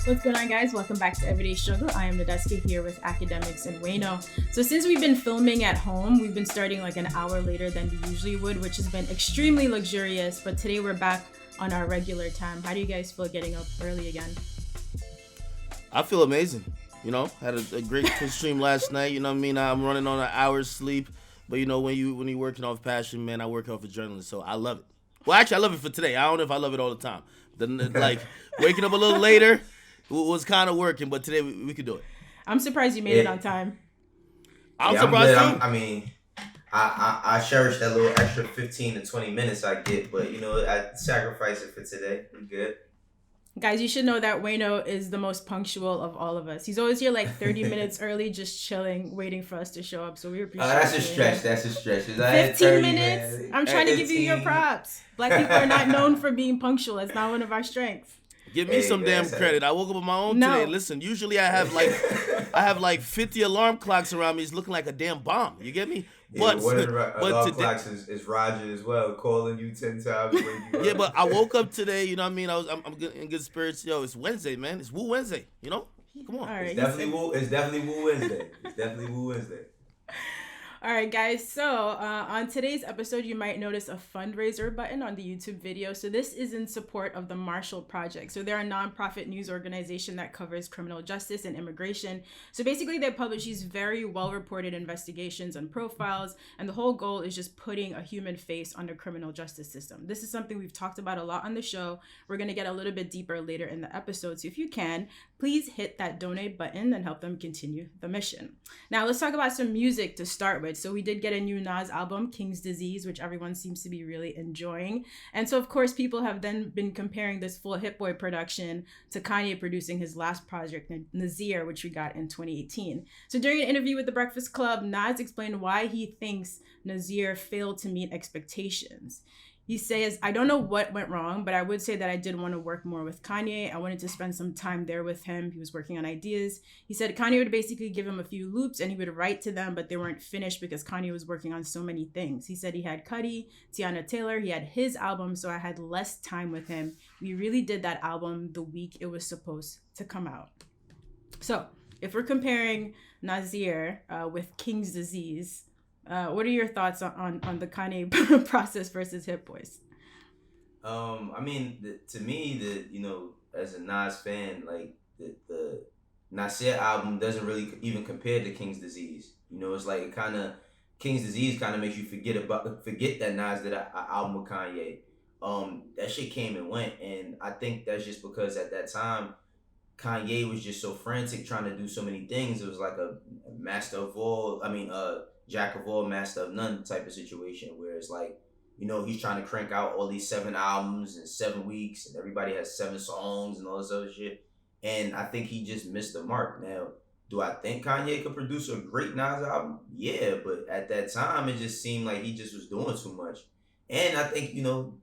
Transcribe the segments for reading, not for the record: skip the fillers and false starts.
What's going on, guys? Welcome back to Everyday Struggle. I am Nadeska here with Akademiks and Wayno. So since we've been filming at home, we've been starting like an hour later than we usually would, which has been extremely luxurious. But today we're back on our regular time. How do you guys feel getting up early again? I feel amazing. You know, had a great Twitch stream last night. You know what I mean? I'm running on an hour's sleep. But you know, when you're working off passion, man, I work off adrenaline, so I love it. Well, actually, I love it for today. I don't know if I love it all the time. Like waking up a little later was kind of working, but today we could do it. I'm surprised you made it on time. I'm surprised too. I mean, I cherish that little extra 15 to 20 minutes I get, but you know, I sacrifice it for today. I'm good. Guys, you should know that Wayno is the most punctual of all of us. He's always here like 30 minutes early, just chilling, waiting for us to show up. So we appreciate it. That's a stretch. That's a stretch. 15 minutes? Man. I'm trying to give you your props. Black people are not known for being punctual. It's not one of our strengths. Give me some damn credit. I woke up on my own today. Listen, usually I have like 50 alarm clocks around me. It's looking like a damn bomb. You get me? But one of the alarm clocks is Roger as well, calling you 10 times. Yeah, but I woke up today. You know what I mean? I'm in good spirits. Yo, it's Wednesday, man. It's Woo Wednesday. You know? Come on. All right, it's definitely Woo Wednesday. It's definitely Woo Wednesday. All right, guys. So on today's episode, you might notice a fundraiser button on the YouTube video. So this is in support of the Marshall Project. So they're a nonprofit news organization that covers criminal justice and immigration. So basically, they publish these very well-reported investigations and profiles. And the whole goal is just putting a human face on the criminal justice system. This is something we've talked about a lot on the show. We're going to get a little bit deeper later in the episode. So if you can, please hit that donate button and help them continue the mission. Now, let's talk about some music to start with. So we did get a new Nas album, King's Disease, which everyone seems to be really enjoying. And so, of course, people have then been comparing this full Hit Boy production to Kanye producing his last project, Nasir, which we got in 2018. So during an interview with The Breakfast Club, Nas explained why he thinks Nasir failed to meet expectations. He says, I don't know what went wrong, but I would say that I did want to work more with Kanye. I wanted to spend some time there with him. He was working on ideas. He said Kanye would basically give him a few loops and he would write to them, but they weren't finished because Kanye was working on so many things. He said he had Cardi, Tiana Taylor, he had his album, so I had less time with him. We really did that album the week it was supposed to come out. So if we're comparing Nasir with King's Disease, what are your thoughts on the Kanye process versus Hit Boys? I mean, to me, as a Nas fan, like the Nasir album doesn't really even compare to King's Disease. You know, it's like it kind of King's Disease kind of makes you forget that Nas did an album with Kanye. That shit came and went, and I think that's just because at that time Kanye was just so frantic trying to do so many things. It was like a master of all. Jack of all, master of none type of situation where it's like, you know, he's trying to crank out all these 7 albums in 7 weeks and everybody has 7 songs and all this other shit. And I think he just missed the mark. Now, do I think Kanye could produce a great Nas album? Yeah, but at that time, it just seemed like he just was doing too much. And I think, you know,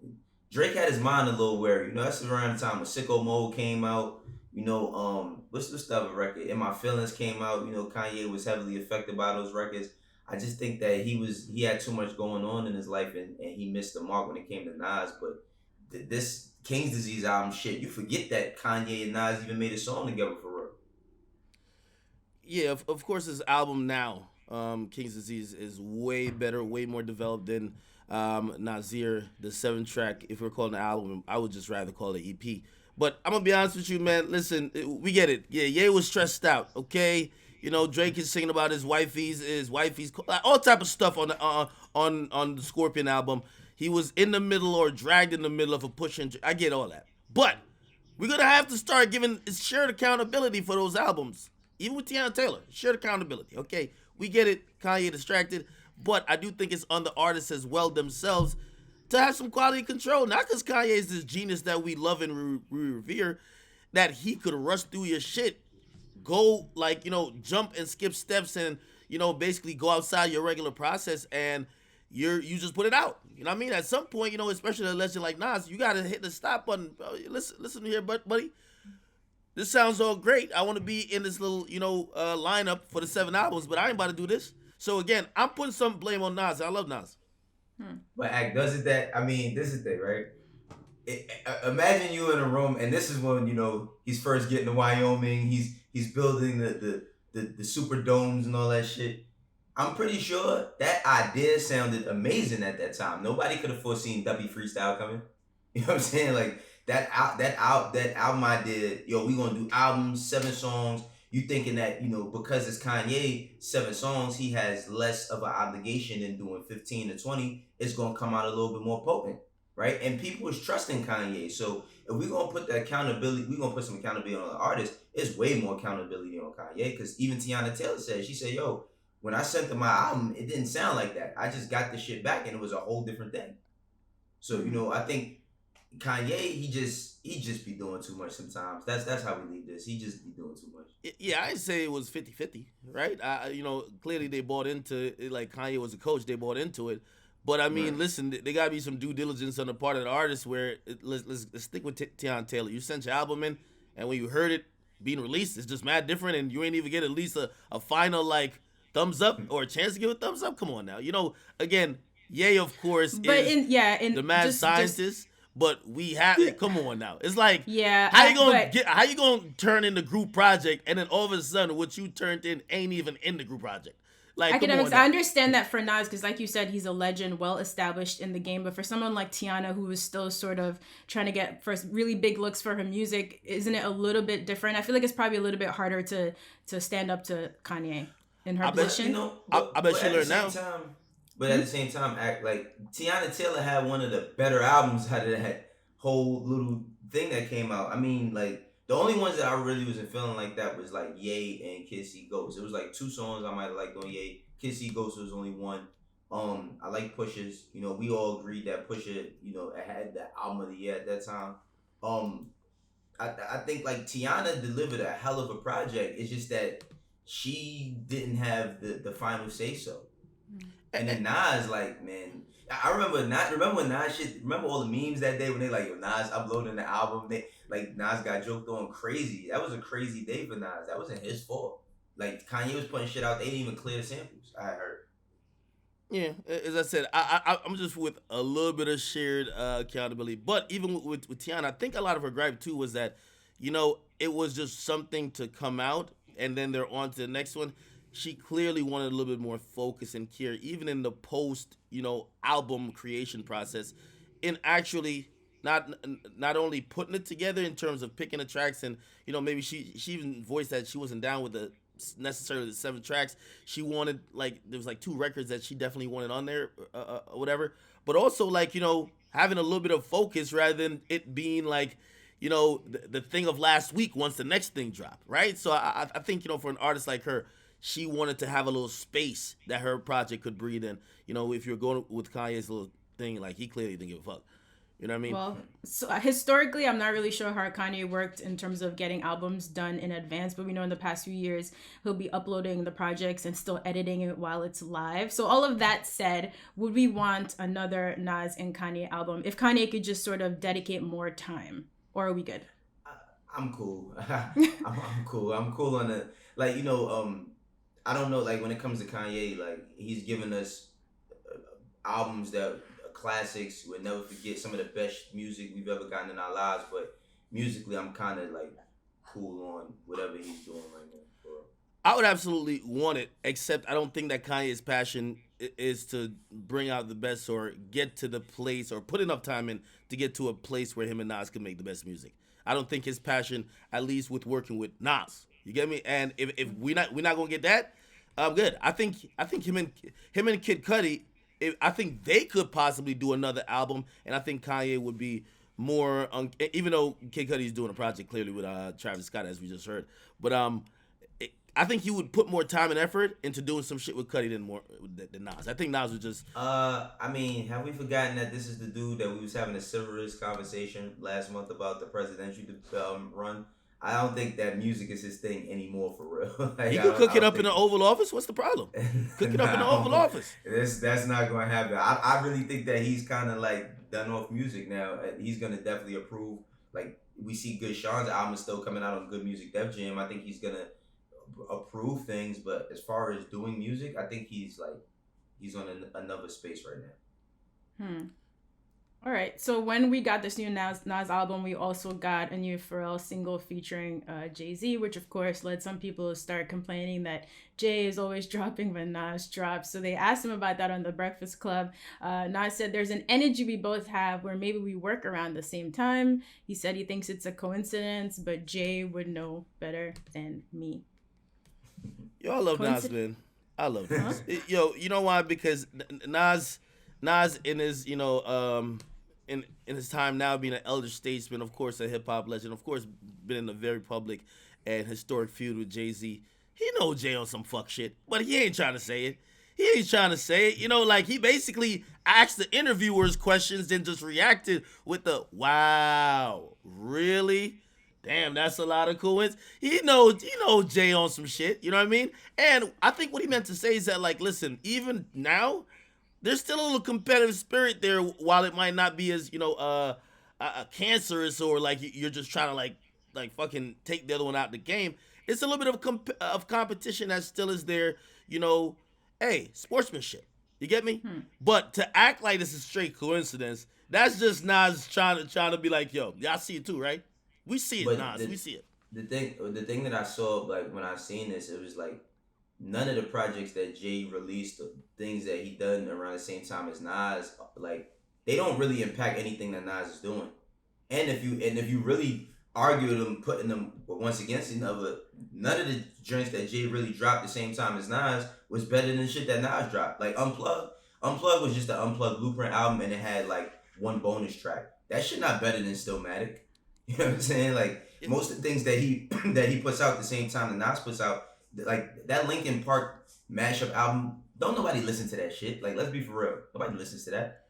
Drake had his mind a little wary. You know, that's around the time when Sicko Mode came out. You know, what's the other record? In My Feelings came out. You know, Kanye was heavily affected by those records. I just think that he had too much going on in his life and he missed the mark when it came to Nas. But this King's Disease album, shit, you forget that Kanye and Nas even made a song together for real. Yeah, of course, his album now, King's Disease, is way better, way more developed than Nasir, the 7-track. If we're calling the album, I would just rather call it EP. But I'm going to be honest with you, man. Listen, we get it. Yeah, Ye was stressed out, okay? You know, Drake is singing about his wifey's, all type of stuff on the Scorpion album. He was in the middle or dragged in the middle of a push and I get all that. But we're going to have to start giving shared accountability for those albums. Even with Tiana Taylor, shared accountability, okay? We get it, Kanye distracted, but I do think it's on the artists as well themselves to have some quality control. Not because Kanye is this genius that we love and we revere, that he could rush through your shit. Go, like, you know, jump and skip steps and, you know, basically go outside your regular process and you just put it out. You know what I mean? At some point, you know, especially a legend like Nas, you got to hit the stop button. Listen here, buddy. This sounds all great. I want to be in this little, you know, lineup for the 7 albums, but I ain't about to do this. So, again, I'm putting some blame on Nas. I love Nas. But does it that, I mean, this is the thing, right? imagine you in a room, and this is when he's first getting to Wyoming. He's building the super domes and all that shit. I'm pretty sure that idea sounded amazing at that time. Nobody could have foreseen Duppy Freestyle coming. You know what I'm saying? Like that album idea. Yo, we gonna do albums, 7 songs. You thinking that because it's Kanye, 7 songs, he has less of an obligation than doing 15 to 20. It's gonna come out a little bit more potent, right? And people is trusting Kanye. So if we're gonna put that accountability, we're gonna put some accountability on the artist. It's way more accountability on Kanye, because even Tiana Taylor said, she said, yo, when I sent them my album, it didn't sound like that. I just got the shit back and it was a whole different thing. So, I think Kanye, he just be doing too much sometimes. That's how we leave this. He just be doing too much. Yeah, I'd say it was 50-50, right? Clearly they bought into it, like Kanye was a coach, they bought into it. But I mean, listen, there gotta be some due diligence on the part of the artist where let's stick with Tiana Taylor. You sent your album in, and when you heard it being released, it's just mad different, and you ain't even get at least a final like thumbs up or a chance to give a thumbs up. Come on now, again, Ye of course but is the mad scientist. But we have it. Come on now. It's like, how you gonna turn in the group project and then all of a sudden what you turned in ain't even in the group project? Like, Akademiks, I understand that for Nas, because like you said, he's a legend, well established in the game. But for someone like Tiana, who is still sort of trying to get first really big looks for her music, isn't it a little bit different? I feel like it's probably a little bit harder to stand up to Kanye in her position. I bet she learned now. But at the same time, act like Tiana Taylor had one of the better albums out of that whole little thing that came out. I mean, like, the only ones that I really wasn't feeling like that was like Ye and Kids See Ghosts. It was like 2 songs I might have liked on Ye. Kids See Ghosts was only one. I like Pusha's. We all agreed that Pusha, had the album of the year at that time. I think like Tiana delivered a hell of a project. It's just that she didn't have the final say so. And then Nas, like, man, I remember when Nas shit. Remember all the memes that day when they like, yo, Nas uploading the album. They like Nas got joked on crazy. That was a crazy day for Nas. That wasn't his fault. Like Kanye was putting shit out. They didn't even clear the samples. I heard. Yeah, as I said, I'm just with a little bit of shared accountability. But even with Tiana, I think a lot of her gripe too was that, it was just something to come out and then they're on to the next one. She clearly wanted a little bit more focus and care, even in the post, album creation process, in actually not only putting it together in terms of picking the tracks, and maybe she even voiced that she wasn't down with necessarily the 7 tracks. She wanted, like, there was like 2 records that she definitely wanted on there, or whatever. But also, like, having a little bit of focus rather than it being like, the thing of last week once the next thing dropped, right? So I think, for an artist like her, she wanted to have a little space that her project could breathe in. If you're going with Kanye's little thing, like, he clearly didn't give a fuck. You know what I mean? Well, so historically, I'm not really sure how Kanye worked in terms of getting albums done in advance, but we know in the past few years, he'll be uploading the projects and still editing it while it's live. So all of that said, would we want another Nas and Kanye album if Kanye could just sort of dedicate more time? Or are we good? I'm cool. I'm cool. I'm cool on the, like, I don't know, like, when it comes to Kanye, like, he's given us albums that are classics. We'll never forget some of the best music we've ever gotten in our lives, but musically, I'm kind of, like, cool on whatever he's doing right now. Bro. I would absolutely want it, except I don't think that Kanye's passion is to bring out the best or get to the place or put enough time in to get to a place where him and Nas can make the best music. I don't think his passion, at least with working with Nas, you get me? And if we're not gonna get that, I'm good. I think him and Kid Cudi, I think they could possibly do another album, and I think Kanye would be more. Even though Kid Cudi's doing a project clearly with Travis Scott, as we just heard, but I think he would put more time and effort into doing some shit with Cudi than Nas. I think Nas would just. I mean, have we forgotten that this is the dude that we was having a serious conversation last month about the presidential run? I don't think that music is his thing anymore, for real. Like, he could cook it up in the Oval Office. What's the problem? Cook it up in the Oval Office. That's not going to happen. I really think that he's kind of like done off music now. He's going to definitely approve. Like, we see Good Sean's album is still coming out on Good Music Def Jam. I think he's going to approve things. But as far as doing music, I think he's on another space right now. All right. So when we got this new Nas album, we also got a new Pharrell single featuring JayZ, which of course led some people to start complaining that Jay is always dropping when Nas drops. So they asked him about that on the Breakfast Club. Nas said there's an energy we both have where maybe we work around the same time. He said he thinks it's a coincidence, but Jay would know better than me. Yo, I love Nas, man. I love Nas. Yo, you know why? Because Nas in his, in his time now being an elder statesman, of course a hip hop legend, of course been in a very public and historic feud with JayZ. He know Jay on some fuck shit, but he ain't trying to say it. He ain't trying to say it. Like he basically asked the interviewers questions, then just reacted with the "Wow, really? Damn, that's a lot of coincidence." He know Jay on some shit. You know what I mean? And I think what he meant to say is that, like, listen, even now, there's still a little competitive spirit there, while it might not be as cancerous, or like you're just trying to like fucking take the other one out of the game. It's a little bit of competition that still is there. Hey, sportsmanship. You get me? But to act like this is straight coincidence, that's just Nas trying to be like, yo, y'all see it too, right? We see it, but Nas. We see it. The thing that I saw, like when I seen this, it was like none of the projects that Jay released, the things that he done around the same time as Nas, like they don't really impact anything that Nas is doing. And if you really argue them, putting them once against another, none of the joints that Jay really dropped the same time as Nas was better than the shit that Nas dropped. Like Unplugged was just an Unplugged Blueprint album, and it had like one bonus track. That shit not better than Stillmatic. You know what I'm saying? Like most of the things that he puts out at the same time that Nas puts out, like that Linkin Park mashup album, don't nobody listen to that shit. Like, let's be for real, nobody listens to that.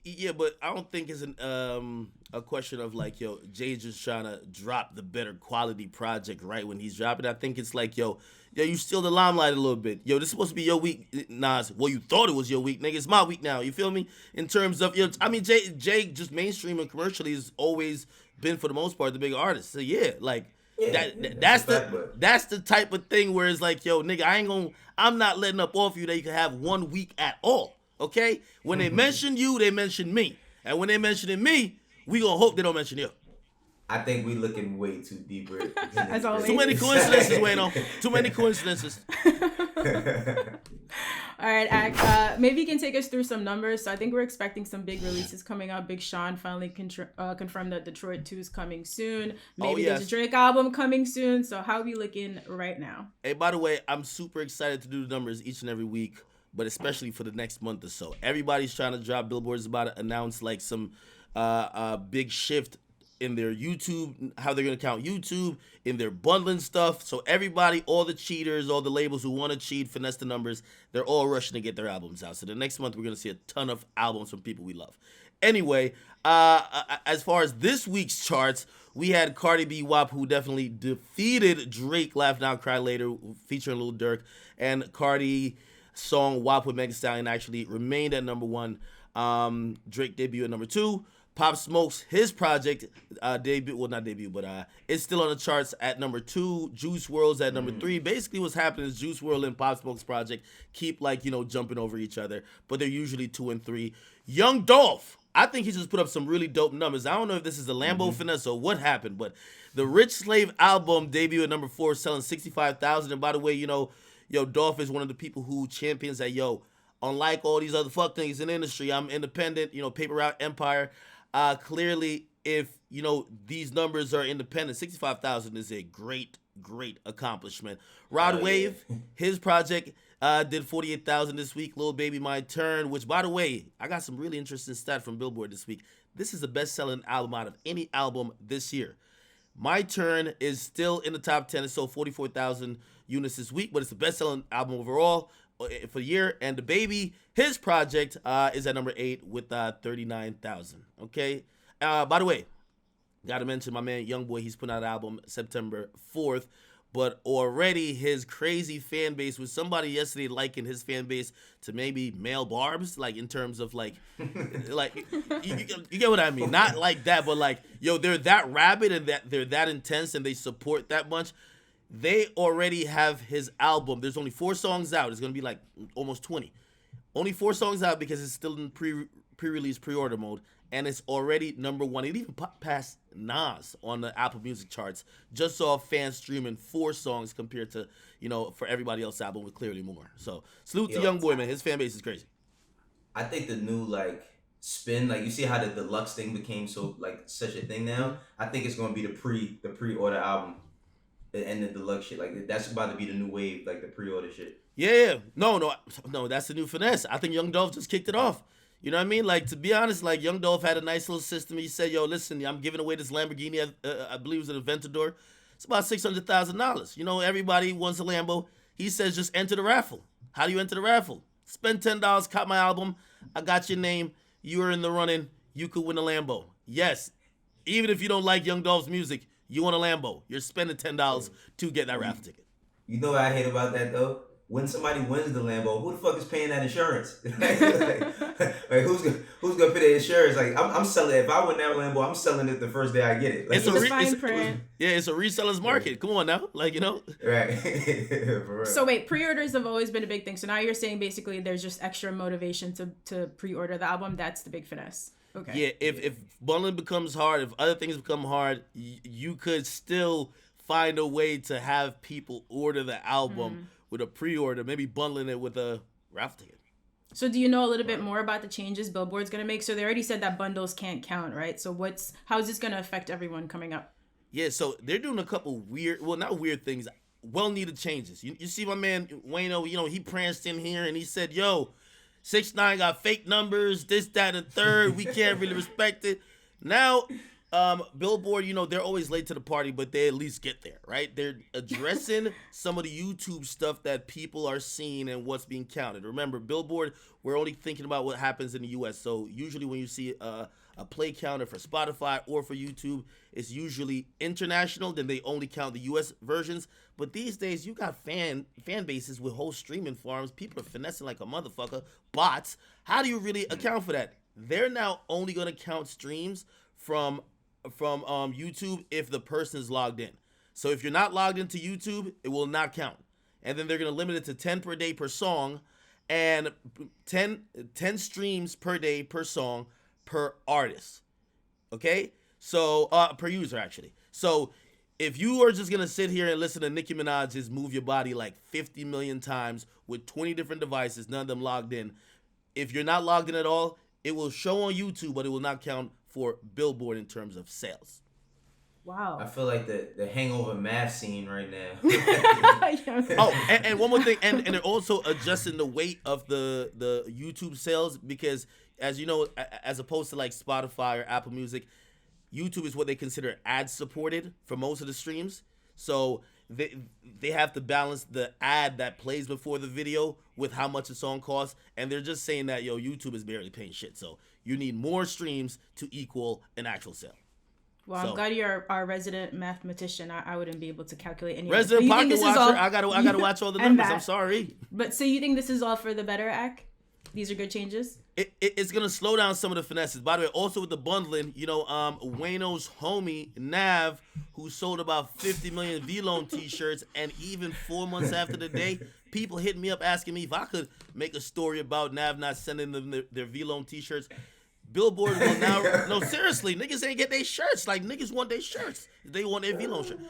Yeah, but I don't think it's a question of like, yo, Jay just trying to drop the better quality project right when he's dropping. I think it's like, yo, you steal the limelight a little bit. Yo, this is supposed to be your week, Nas. Well, you thought it was your week, nigga. It's my week now. You feel me? In terms of, I mean, Jay just mainstream and commercially has always been, for the most part, the bigger artist. So yeah, like that's the type of thing where it's like, yo, nigga, I'm not letting up off you that you can have 1 week at all. Okay? When they mention you, they mention me. And when they mentioning me, we gonna hope they don't mention you. I think we looking way too deeper. As always. Too many coincidences, Wayno. Too many coincidences. All right, maybe you can take us through some numbers. So I think we're expecting some big releases coming up. Big Sean finally confirmed that Detroit 2 is coming soon. Maybe there's a Drake album coming soon. So how are we looking right now? Hey, by the way, I'm super excited to do the numbers each and every week, but especially for the next month or so. Everybody's trying to drop. Billboard's about to announce like some big shift in their YouTube, how they're going to count YouTube, in their bundling stuff. So everybody, all the cheaters, all the labels who want to cheat, finesse the numbers, they're all rushing to get their albums out. So the next month, we're going to see a ton of albums from people we love. Anyway, as far as this week's charts, we had Cardi B WAP, who definitely defeated Drake, Laugh Now, Cry Later, featuring Lil Durk, and Cardi song WAP with Megan Thee Stallion actually remained at number 1. Drake debuted at number 2. Pop Smoke's his project it's still on the charts at number 2. Juice WRLD's at number 3. Basically, what's happening is Juice WRLD and Pop Smoke's project keep jumping over each other, but they're usually 2 and 3. Young Dolph, I think he just put up some really dope numbers. I don't know if this is the Lambo finesse or what happened, but the Rich Slave album debuted at number 4, selling 65,000. And by the way, Dolph is one of the people who champions that, unlike all these other fuck things in the industry, I'm independent, paper route empire. Clearly, if, these numbers are independent, 65,000 is a great, great accomplishment. Rod Wave, his project did 48,000 this week. Lil Baby, My Turn, which, by the way, I got some really interesting stat from Billboard this week. This is the best-selling album out of any album this year. My Turn is still in the top 10. It sold 44,000 units this week, but it's the best-selling album overall for the year. And The Baby, his project, is at number 8 with 39,000. Okay? By the way, gotta mention my man Youngboy. He's putting out an album September 4th. But already his crazy fan base, with somebody yesterday liking his fan base to maybe male barbs, like in terms of like you get what I mean? Not like that, but like, they're that rabid and that they're that intense and they support that much. They already have his album. There's only 4 songs out. It's gonna be like almost 20. Only 4 songs out because it's still in pre-release, pre-order mode. and it's already #1. It even passed Nas on the Apple Music charts just off fans streaming 4 songs compared to, for everybody else's album with clearly more. So salute to Youngboy, man. His fan base is crazy. I think the new spin, you see how the deluxe thing became so such a thing now. I think it's gonna be the pre-order album and the deluxe shit. That's about to be the new wave, the pre-order shit. Yeah. No, that's the new Finesse. I think Young Dolph just kicked it off. You know what I mean? To be honest, Young Dolph had a nice little system. He said, yo, listen, I'm giving away this Lamborghini, I believe it was at Aventador. It's about $600,000. Everybody wants a Lambo. He says, just enter the raffle. How do you enter the raffle? Spend $10, cop my album. I got your name. You are in the running. You could win a Lambo. Yes. Even if you don't like Young Dolph's music, you want a Lambo. You're spending $10 to get that raffle ticket. You know what I hate about that, though? When somebody wins the Lambo, who the fuck is paying that insurance? Who's gonna pay the insurance? I'm selling it. If I win that Lambo, I'm selling it the first day I get it. It's a reseller's market. Come on now, Right. For real. So wait, pre-orders have always been a big thing. So now you're saying basically there's just extra motivation to pre-order the album. That's the big finesse. Okay. Yeah. If bundling becomes hard, if other things become hard, you could still find a way to have people order the album with a pre-order, maybe bundling it with a raffle ticket. So do you know a little bit more about the changes Billboard's going to make? So they already said that bundles can't count, right? So how is this going to affect everyone coming up? Yeah, so they're doing a couple not weird things, well-needed changes. You see my man Wayno, he pranced in here and he said, yo, 6ix9ine got fake numbers, this, that, and third. We can't really respect it. Now, Billboard, they're always late to the party, but they at least get there, right? They're addressing some of the YouTube stuff that people are seeing and what's being counted. Remember, Billboard, we're only thinking about what happens in the U.S. So usually when you see a play counter for Spotify or for YouTube, it's usually international. Then they only count the U.S. versions. But these days, you got fan bases with whole streaming farms. People are finessing like a motherfucker. Bots. How do you really account for that? They're now only going to count streams from YouTube if the person is logged in. So if you're not logged into YouTube, it will not count. And then they're going to limit it to 10 per day per song and 10 streams per day per song per artist. Okay? So, per user actually. So if you are just going to sit here and listen to Nicki Minaj's Move Your Body 50 million times with 20 different devices, none of them logged in, if you're not logged in at all, it will show on YouTube, but it will not count for Billboard in terms of sales. Wow. I feel like the hangover math scene right now. And one more thing, and they're also adjusting the weight of the YouTube sales because, as you know, as opposed to Spotify or Apple Music, YouTube is what they consider ad supported for most of the streams. So they have to balance the ad that plays before the video with how much a song costs, and they're just saying that YouTube is barely paying shit. So you need more streams to equal an actual sale. Well, I'm glad you're our resident mathematician. I wouldn't be able to calculate any. Resident pocket watcher. I gotta watch all the numbers. I'm sorry. But so you think this is all for the better, Ak? These are good changes? It's gonna slow down some of the finesses. By the way, also with the bundling, Wayno's homie Nav, who sold about 50 million V-Loan t-shirts, and even 4 months after the day, people hit me up asking me if I could make a story about Nav not sending them their V-Loan t-shirts. Billboard will now no, seriously, niggas ain't get their shirts. Niggas want their shirts. They want their V-Loan shirt.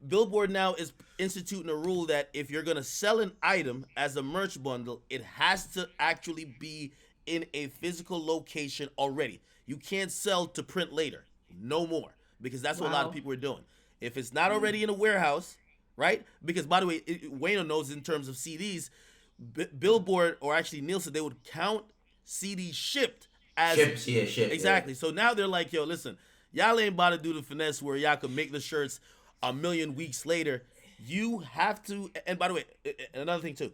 Billboard now is instituting a rule that if you're gonna sell an item as a merch bundle, it has to actually be in a physical location already. You can't sell to print later, no more, because that's what a lot of people are doing. If it's not already in a warehouse, right? Because by the way, Wayno knows in terms of CDs, Billboard or actually Nielsen, they would count CDs shipped as shipped. Exactly. Yeah. So now they're like, yo, listen, y'all ain't about to do the finesse where y'all can make the shirts a million weeks later. You have to, and by the way, another thing too,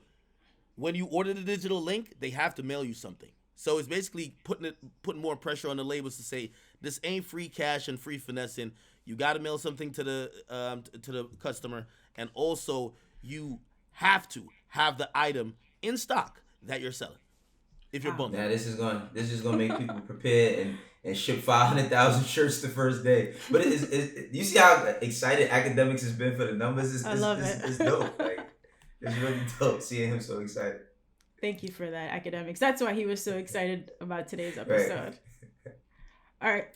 when you order the digital link, they have to mail you something. So it's basically putting more pressure on the labels to say this ain't free cash and free finessing. You got to mail something to the customer, and also you have to have the item in stock that you're selling. If you're bundling. Yeah, this is gonna make people prepared and ship 500,000 shirts the first day. But you see how excited Akademiks has been for the numbers? I love it. It's dope. It's really dope seeing him so excited. Thank you for that, Akademiks. That's why he was so excited about today's episode. Right. All right.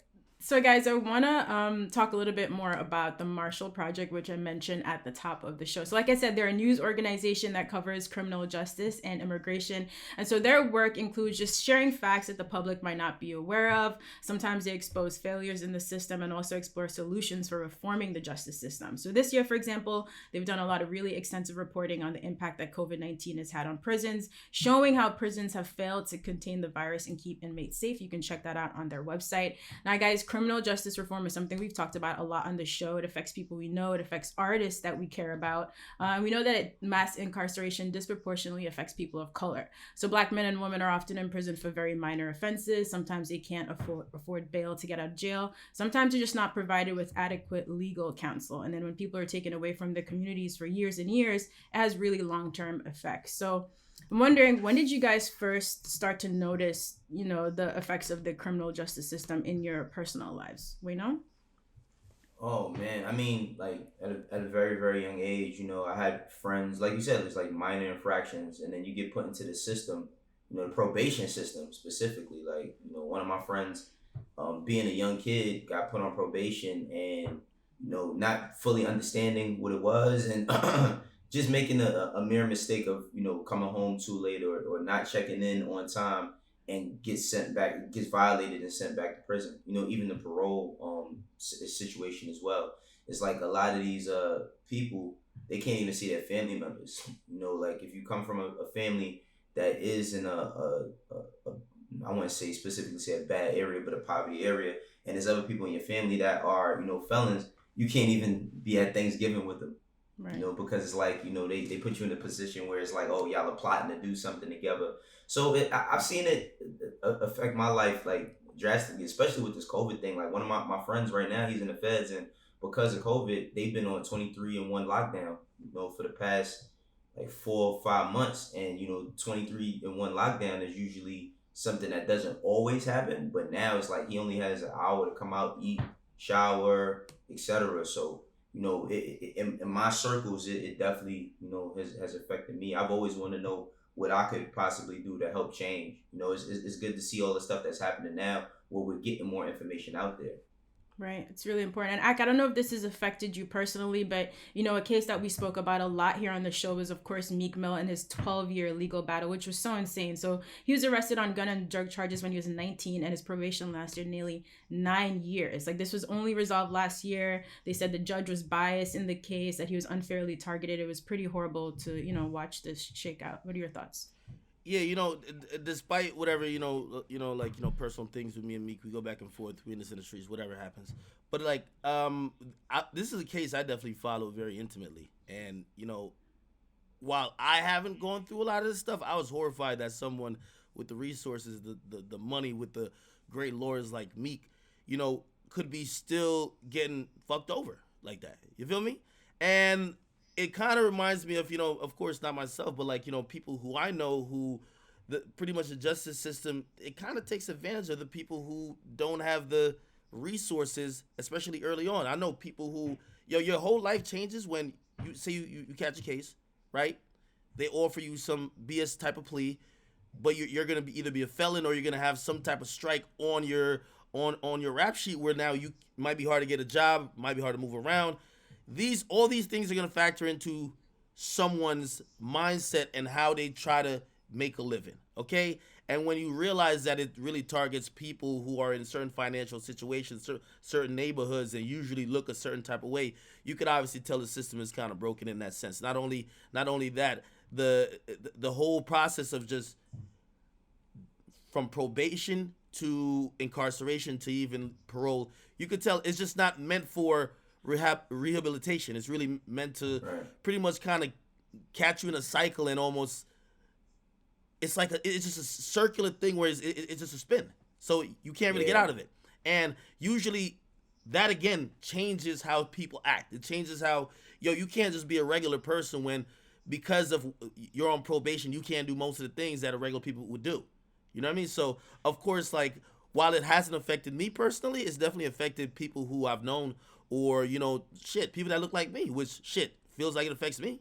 So, guys, I want to talk a little bit more about the Marshall Project, which I mentioned at the top of the show. So, like I said, they're a news organization that covers criminal justice and immigration. And so their work includes just sharing facts that the public might not be aware of. Sometimes they expose failures in the system and also explore solutions for reforming the justice system. So, this year, for example, they've done a lot of really extensive reporting on the impact that COVID-19 has had on prisons, showing how prisons have failed to contain the virus and keep inmates safe. You can check that out on their website. Now, guys, criminal justice reform is something we've talked about a lot on the show. It affects people we know. It affects artists that we care about. We know that mass incarceration disproportionately affects people of color. So Black men and women are often in prison for very minor offenses. Sometimes they can't afford bail to get out of jail. Sometimes they're just not provided with adequate legal counsel. And then when people are taken away from their communities for years and years, it has really long-term effects. So I'm wondering, when did you guys first start to notice, the effects of the criminal justice system in your personal lives? Wayno? Oh man, I mean, like at a very very young age, I had friends like you said, it's like minor infractions, and then you get put into the system, the probation system specifically. Like one of my friends, being a young kid, got put on probation, and not fully understanding what it was, and just making a mere mistake of coming home too late, or not checking in on time, and gets violated and sent back to prison. Even the parole situation as well. It's like a lot of these people, they can't even see their family members. Like if you come from a family that is in a I want to say specifically say a bad area, but a poverty area, and there's other people in your family that are felons, you can't even be at Thanksgiving with them. Right. Because it's like, they put you in a position where it's like, oh, y'all are plotting to do something together. So I've seen it affect my life like drastically, especially with this COVID thing. Like one of my friends right now, he's in the feds, and because of COVID, they've been on 23-in-1 lockdown, for the past like 4 or 5 months. And 23-in-1 lockdown is usually something that doesn't always happen, but now it's like he only has an hour to come out, eat, shower, etc. So in my circles, it definitely, has affected me. I've always wanted to know what I could possibly do to help change. It's good to see all the stuff that's happening now where we're getting more information out there. Right. It's really important. And Ak, I don't know if this has affected you personally, but a case that we spoke about a lot here on the show was, of course, Meek Mill and his 12-year legal battle, which was so insane. So he was arrested on gun and drug charges when he was 19, and his probation lasted nearly 9 years. Like, this was only resolved last year. They said the judge was biased in the case, that he was unfairly targeted. It was pretty horrible to, watch this shake out. What are your thoughts? Yeah, despite whatever, personal things with me and Meek, we go back and forth. We in this industry, whatever happens. But like, this is a case I definitely follow very intimately. And, while I haven't gone through a lot of this stuff, I was horrified that someone with the resources, the money, with the great lawyers like Meek, could be still getting fucked over like that. You feel me? And it kind of reminds me of, of course, not myself, but like, people who I know who pretty much the justice system, it kind of takes advantage of the people who don't have the resources, especially early on. I know people who, your whole life changes when you say you catch a case, right? They offer you some BS type of plea, but you're going to either be a felon or you're going to have some type of strike on your rap sheet where now you might be hard to get a job, might be hard to move around. All these things are going to factor into someone's mindset and how they try to make a living, okay? And when you realize that it really targets people who are in certain financial situations, certain neighborhoods, and usually look a certain type of way, you could obviously tell the system is kind of broken in that sense. Not only that, the whole process of just from probation to incarceration to even parole, you could tell it's just not meant for rehabilitation. It's really meant to pretty much kind of catch you in a cycle, and almost it's like it's just a circular thing where it's just a spin, so you can't really get out of it. And usually that again changes how people act. It changes how you can't just be a regular person when, because of you're on probation, you can't do most of the things that a regular people would do. You know what I mean? So of course, like, while it hasn't affected me personally, it's definitely affected people who I've known, or people that look like me, which feels like it affects me.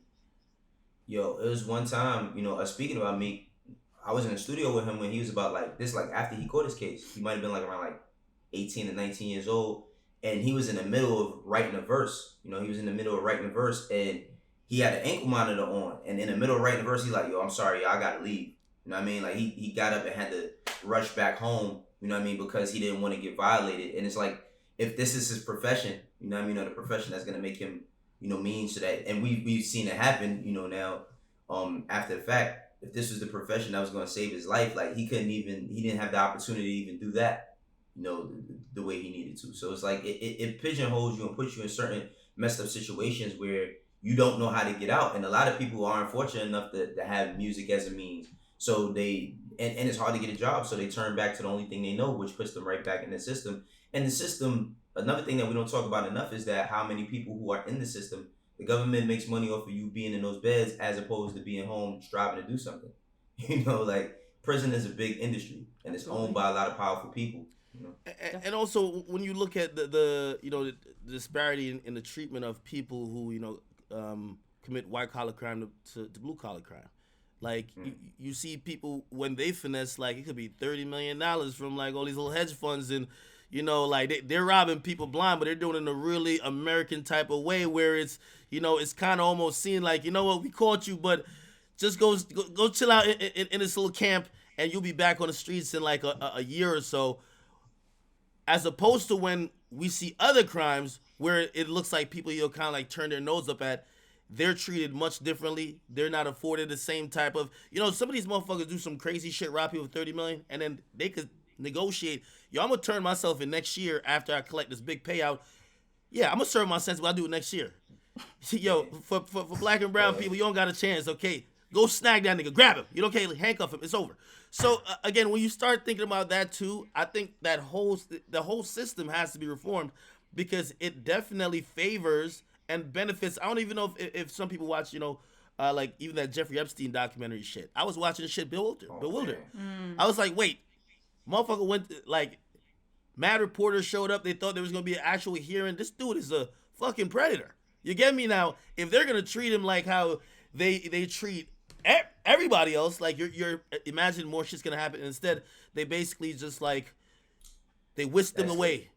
Yo, it was one time, speaking about me, I was in the studio with him when he was about like this, like after he caught his case. He might have been like around like 18 to 19 years old, and he was in the middle of writing a verse. He was in the middle of writing a verse, and he had an ankle monitor on, and in the middle of writing the verse, he's like, "Yo, I'm sorry, I gotta leave." You know what I mean? Like he got up and had to rush back home. You know what I mean? Because he didn't want to get violated. And it's like, if this is his profession, you know what I mean, or the profession that's gonna make him, mean to that. And we've seen it happen, now, after the fact. If this was the profession that was gonna save his life, like he didn't have the opportunity to even do that, the way he needed to. So it's like it pigeonholes you and puts you in certain messed up situations where you don't know how to get out. And a lot of people aren't fortunate enough to have music as a means. So and it's hard to get a job, so they turn back to the only thing they know, which puts them right back in the system. And the system, another thing that we don't talk about enough is that how many people who are in the system, the government makes money off of you being in those beds as opposed to being home striving to do something. Like prison is a big industry and it's owned by a lot of powerful people. And also when you look at the disparity in the treatment of people who commit white collar crime to blue collar crime. Like you see people when they finesse, like it could be $30 million from like all these little hedge funds, and like they're robbing people blind, but they're doing it in a really American type of way where it's it's kind of almost seen like, what, we caught you, but just go chill out in this little camp and you'll be back on the streets in like a year or so, as opposed to when we see other crimes where it looks like people kind of like turn their nose up at. They're treated much differently. They're not afforded the same type of, some of these motherfuckers do some crazy shit, rob people for $30 million, and then they could negotiate. Yo, I'm gonna turn myself in next year after I collect this big payout. Yeah, I'm gonna serve my sentence, but I'll do it next year. Yo, for black and brown people, you don't got a chance. Okay, go snag that nigga, grab him. Okay, handcuff him. It's over. So again, when you start thinking about that too, I think that the whole system has to be reformed because it definitely favors and benefits. I don't even know if some people watch, like even that Jeffrey Epstein documentary shit. I was watching this shit bewildered. I was like, wait, motherfucker went like mad reporters showed up. They thought there was gonna be an actual hearing. This dude is a fucking predator. You get me now? If they're gonna treat him like how they treat everybody else, like you're imagine more shit's gonna happen. Instead, they basically just like they whisk them away.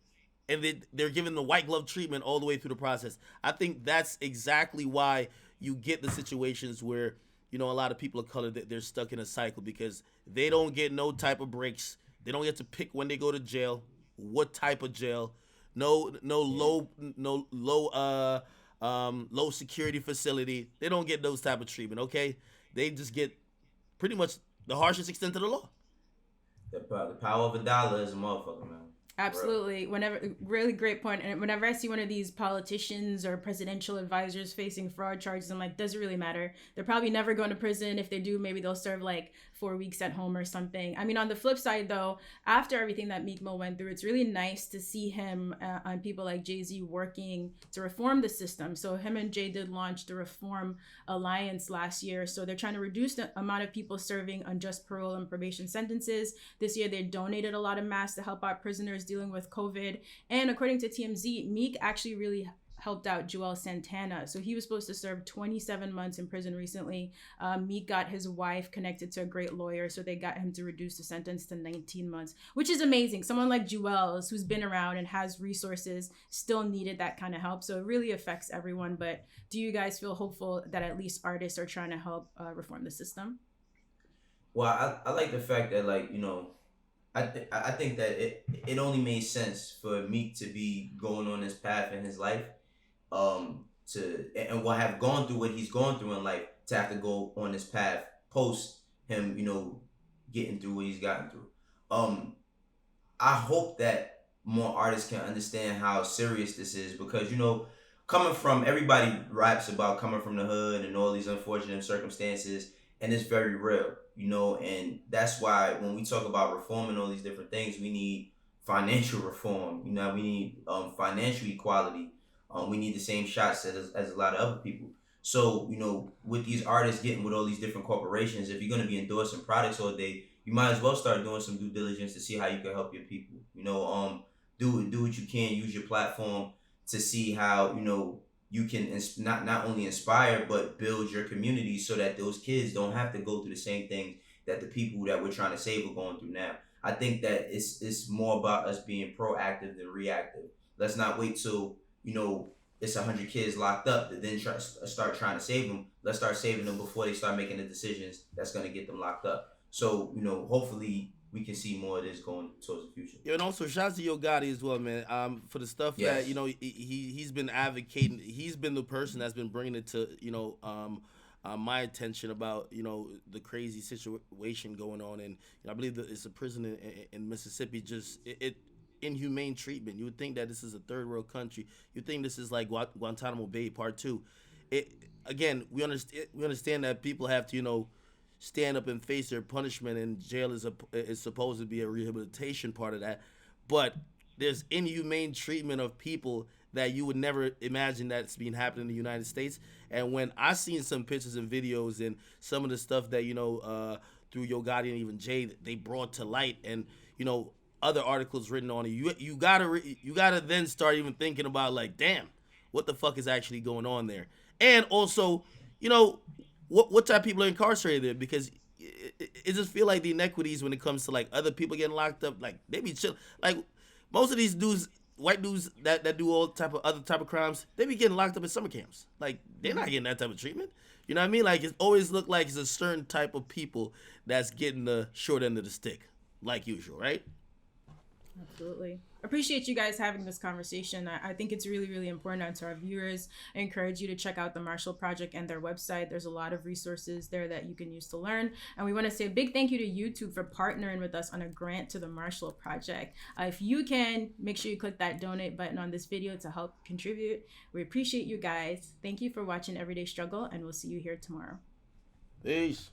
And they're given the white glove treatment all the way through the process. I think that's exactly why you get the situations where, a lot of people of color, they're stuck in a cycle because they don't get no type of breaks. They don't get to pick when they go to jail, what type of jail, no low security facility. They don't get those type of treatment, okay? They just get pretty much the harshest extent of the law. The power of a dollar is a motherfucker, man. Absolutely. Really great point. And whenever I see one of these politicians or presidential advisors facing fraud charges, I'm like, does it really matter? They're probably never going to prison. If they do, maybe they'll serve like 4 weeks at home or something. I mean, on the flip side, though, after everything that Meek Mill went through, it's really nice to see him and people like JayZ working to reform the system. So him and Jay did launch the Reform Alliance last year. So they're trying to reduce the amount of people serving unjust parole and probation sentences. This year, they donated a lot of masks to help out prisoners dealing with COVID. And according to TMZ, Meek actually really helped out Joel Santana. So he was supposed to serve 27 months in prison recently. Meek got his wife connected to a great lawyer, so they got him to reduce the sentence to 19 months, which is amazing. Someone like Joel, who's been around and has resources, still needed that kind of help. So it really affects everyone. But do you guys feel hopeful that at least artists are trying to help reform the system? Well, I like the fact that, like, I think that it only made sense for Meek to be going on this path in his life, and will have gone through what he's gone through in life to have to go on this path post him, getting through what he's gotten through. I hope that more artists can understand how serious this is because, coming from, everybody raps about coming from the hood and all these unfortunate circumstances, and it's very real, and that's why when we talk about reforming all these different things, we need financial reform, we need financial equality, we need the same shots as a lot of other people. So, with these artists getting with all these different corporations, if you're going to be endorsing products all day, you might as well start doing some due diligence to see how you can help your people. Do what you can, use your platform to see how, you can not only inspire, but build your community so that those kids don't have to go through the same things that the people that we're trying to save are going through now. I think that it's more about us being proactive than reactive. Let's not wait till it's 100 kids locked up to then start trying to save them. Let's start saving them before they start making the decisions that's going to get them locked up. So hopefully we can see more of this going towards the future. Yeah, and also shout out to Yo Gotti as well, man. For the stuff that Yes. he's been advocating. He's been the person that's been bringing it to my attention about the crazy situation going on, and I believe that it's a prison in Mississippi. Just inhumane treatment. You would think that this is a third world country. You think this is like Guantanamo Bay Part 2. It again, we understand that people have to stand up and face their punishment, and jail is supposed to be a rehabilitation part of that. But there's inhumane treatment of people that you would never imagine that's being happening in the United States. And when I seen some pictures and videos and some of the stuff that through Yo Gotti and even Jay they brought to light, and other articles written on it, you gotta then start even thinking about like, damn, what the fuck is actually going on there, and also what type of people are incarcerated there, because it just feel like the inequities when it comes to like other people getting locked up, like they be chill. Like most of these dudes, white dudes that do all type of other type of crimes, they be getting locked up in summer camps. Like they're not getting that type of treatment. You know what I mean? Like it always look like it's a certain type of people that's getting the short end of the stick, like usual, right? Absolutely. Appreciate you guys having this conversation. I think it's really, really important to our viewers. I encourage you to check out the Marshall Project and their website. There's a lot of resources there that you can use to learn. And we want to say a big thank you to YouTube for partnering with us on a grant to the Marshall Project. If you can, make sure you click that donate button on this video to help contribute. We appreciate you guys. Thank you for watching Everyday Struggle, and we'll see you here tomorrow. Peace.